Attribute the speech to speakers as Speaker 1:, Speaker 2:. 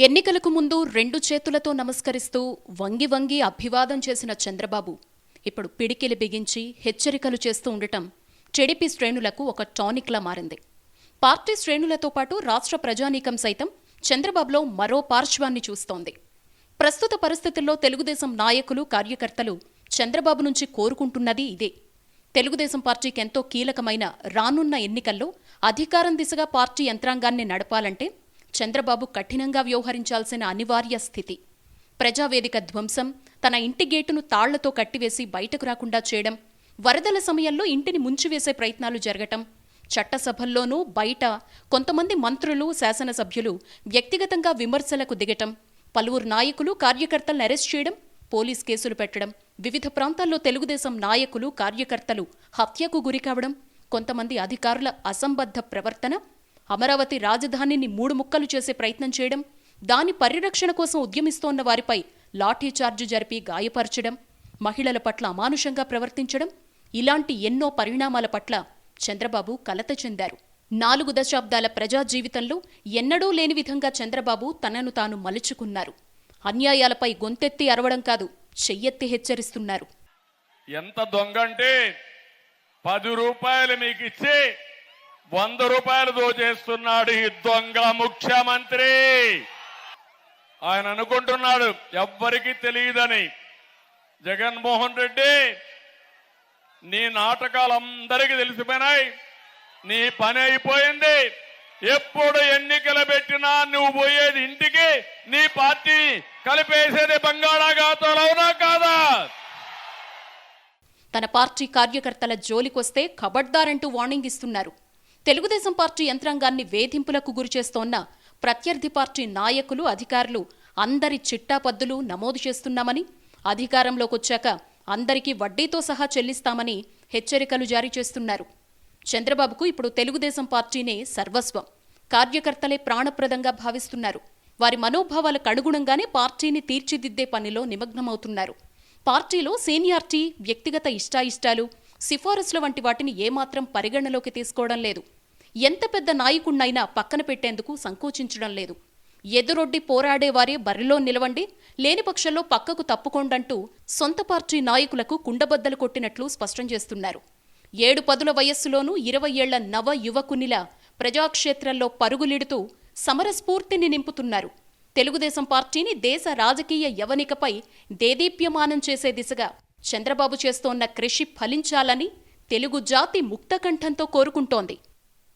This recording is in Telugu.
Speaker 1: ఎన్నికలకు ముందు రెండు చేతులతో నమస్కరిస్తూ వంగి వంగి అభివాదం చేసిన చంద్రబాబు ఇప్పుడు పిడికిలి బిగించి హెచ్చరికలు చేస్తూ ఉండటం టీడీపీ శ్రేణులకు ఒక టానిక్లా మారింది. పార్టీ శ్రేణులతో పాటు రాష్ట్ర ప్రజానీకం సైతం చంద్రబాబులో మరో పార్శ్వాన్ని చూస్తోంది. ప్రస్తుత పరిస్థితుల్లో తెలుగుదేశం నాయకులు, కార్యకర్తలు చంద్రబాబు నుంచి కోరుకుంటున్నది ఇదే. తెలుగుదేశం పార్టీకి ఎంతో కీలకమైన రానున్న ఎన్నికల్లో అధికారం దిశగా పార్టీ యంత్రాంగాన్ని నడపాలంటే చంద్రబాబు కఠినంగా వ్యవహరించాల్సిన అనివార్య స్థితి. ప్రజావేదిక ధ్వంసం, తన ఇంటి గేటును తాళ్లతో కట్టివేసి బయటకు రాకుండా చేయడం, వరదల సమయంలో ఇంటిని ముంచివేసే ప్రయత్నాలు జరగటం, చట్టసభల్లోనూ బయట కొంతమంది మంత్రులు, శాసనసభ్యులు వ్యక్తిగతంగా విమర్శలకు దిగటం, పలువురు నాయకులు, కార్యకర్తలను అరెస్ట్ చేయడం, పోలీస్ కేసులు పెట్టడం, వివిధ ప్రాంతాల్లో తెలుగుదేశం నాయకులు, కార్యకర్తలు హత్యకు గురికావడం, కొంతమంది అధికారుల అసంబద్ధ ప్రవర్తన, అమరావతి రాజధానిని 3 ముక్కలు చేసే ప్రయత్నం చేయడం, దాని పరిరక్షణ కోసం ఉద్యమిస్తోన్న వారిపై లాఠీచార్జు జరిపి గాయపరచడం, మహిళల పట్ల అమానుషంగా ప్రవర్తించడం, ఇలాంటి ఎన్నో పరిణామాల పట్ల చంద్రబాబు కలత చెందారు. 4 దశాబ్దాల ప్రజా జీవితంలో ఎన్నడూ లేని విధంగా చంద్రబాబు తనను తాను మలుచుకున్నారు. అన్యాయాలపై గొంతెత్తి అరవడం కాదు, చెయ్యెత్తి హెచ్చరిస్తున్నారు.
Speaker 2: ఎంత దొంగంటే 10 రూపాయలు మీకు ఇచ్చి 100 రూపాయలు దోచేస్తున్నాడు ఈ దొంగ ముఖ్యమంత్రి. ఆయన అనుకుంటున్నాడు ఎవ్వరికీ తెలియదని. జగన్మోహన్ రెడ్డి, నీ నాటకాలు అందరికీ తెలిసిపోయినాయి, నీ పని అయిపోయింది. ఎప్పుడు ఎన్నికలు పెట్టినా నువ్వు పోయేది ఇంటికి, నీ పార్టీ కలిపేసేది బంగాళాఖాతంలో, అవునా కాదా?
Speaker 1: తన పార్టీ కార్యకర్తల జోలికొస్తే ఖబర్దారంటూ వార్నింగ్ ఇస్తున్నారు. తెలుగుదేశం పార్టీ యంత్రాంగాన్ని వేధింపులకు గురిచేస్తోన్న ప్రత్యర్థి పార్టీ నాయకులు, అధికారులు అందరి చిట్టాపద్దులు నమోదు చేస్తున్నామని, అధికారంలోకొచ్చాక అందరికీ వడ్డీతో సహా చెల్లిస్తామని హెచ్చరికలు జారీ చేస్తున్నారు. చంద్రబాబుకు ఇప్పుడు తెలుగుదేశం పార్టీనే సర్వస్వం, కార్యకర్తలే ప్రాణప్రదంగా భావిస్తున్నారు. వారి మనోభావాలకు అనుగుణంగానే పార్టీని తీర్చిదిద్దే పనిలో నిమగ్నమవుతున్నారు. పార్టీలో సీనియారిటీ, వ్యక్తిగత ఇష్టాయిష్టాలు, సిఫారసుల వంటి వాటిని ఏమాత్రం పరిగణలోకి తీసుకోవడం లేదు. ఎంత పెద్ద నాయకుణ్ణైనా పక్కన పెట్టేందుకు సంకోచించడం లేదు. ఎదురొడ్డి పోరాడేవారే బరిలో నిలవండి, లేని పక్షంలో పక్కకు తప్పుకోండంటూ సొంత పార్టీ నాయకులకు కుండబద్దలు కొట్టినట్లు స్పష్టం చేస్తున్నారు. 7 పదుల వయస్సులోనూ 20 ఏళ్ల నవ యువకునిలా ప్రజాక్షేత్రంలో పరుగులిడుతూ సమరస్ఫూర్తిని నింపుతున్నారు. తెలుగుదేశం పార్టీని దేశ రాజకీయ యవనికపై దేదీప్యమానం చేసే దిశగా చంద్రబాబు చేస్తోన్న కృషి ఫలించాలని తెలుగు జాతి ముక్తకంఠంతో కోరుకుంటోంది.